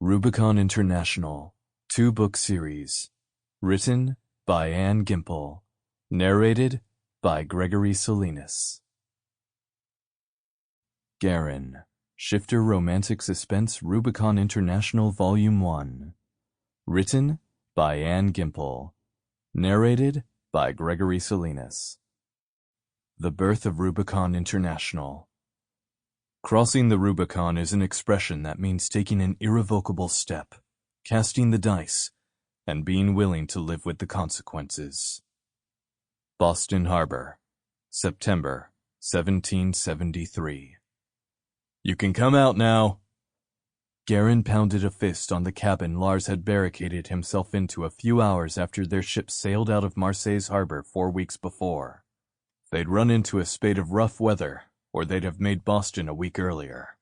Rubicon International 2-book series. Written by Gimpel. Narrated by Gregory Salinas. Garen. Shifter Romantic Suspense Rubicon International Volume 1. Written by Gimpel. Narrated by Gregory Salinas. The Birth of Rubicon International. Crossing the Rubicon is an expression that means taking an irrevocable step, casting the dice, and being willing to live with the consequences. Boston Harbor, September 1773. You can come out now. Garen pounded a fist on the cabin Lars had barricaded himself into a few hours after their ship sailed out of Marseille's harbor 4 weeks before. They'd run into a spate of rough weather, or they'd have made Boston a week earlier.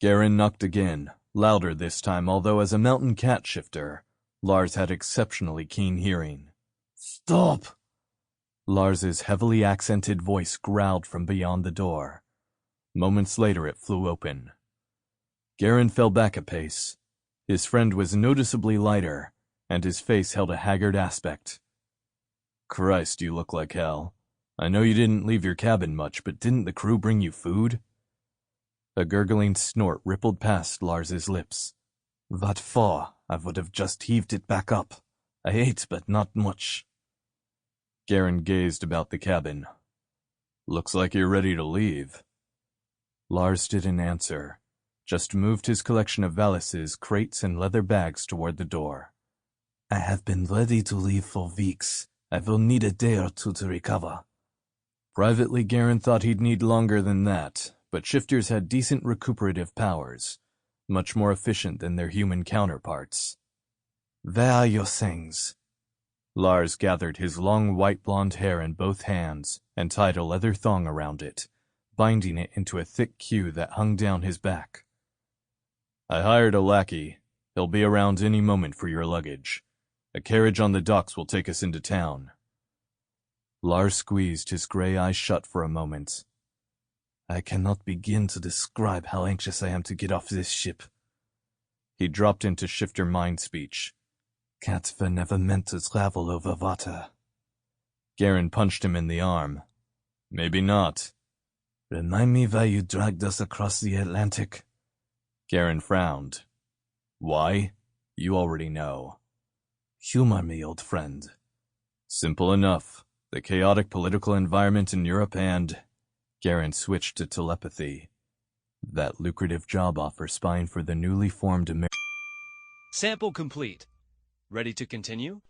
Garen knocked again, louder this time, although as a mountain cat shifter, Lars had exceptionally keen hearing. Stop! Lars's heavily accented voice growled from beyond the door. Moments later it flew open. Garen fell back a pace. His friend was noticeably lighter, and his face held a haggard aspect. Christ, you look like hell. I know you didn't leave your cabin much, but didn't the crew bring you food? A gurgling snort rippled past Lars's lips. What for? I would have just heaved it back up. I ate, but not much. Garen gazed about the cabin. Looks like you're ready to leave. Lars didn't answer, just moved his collection of valises, crates, and leather bags toward the door. I have been ready to leave for weeks. I will need a day or two to recover. Privately, Garen thought he'd need longer than that, but shifters had decent recuperative powers, much more efficient than their human counterparts. Where are your things? Lars gathered his long white blonde hair in both hands and tied a leather thong around it, binding it into a thick queue that hung down his back. I hired a lackey. He'll be around any moment for your luggage. A carriage on the docks will take us into town. Lars squeezed his gray eyes shut for a moment. I cannot begin to describe how anxious I am to get off this ship. He dropped into shifter mind speech. Cats were never meant to travel over water. Garen punched him in the arm. Maybe not. Remind me why you dragged us across the Atlantic. Garen frowned. Why? You already know. Humor me, old friend. Simple enough. The chaotic political environment in Europe and... Garen switched to telepathy. That lucrative job offer spying for the newly formed Sample complete. Ready to continue?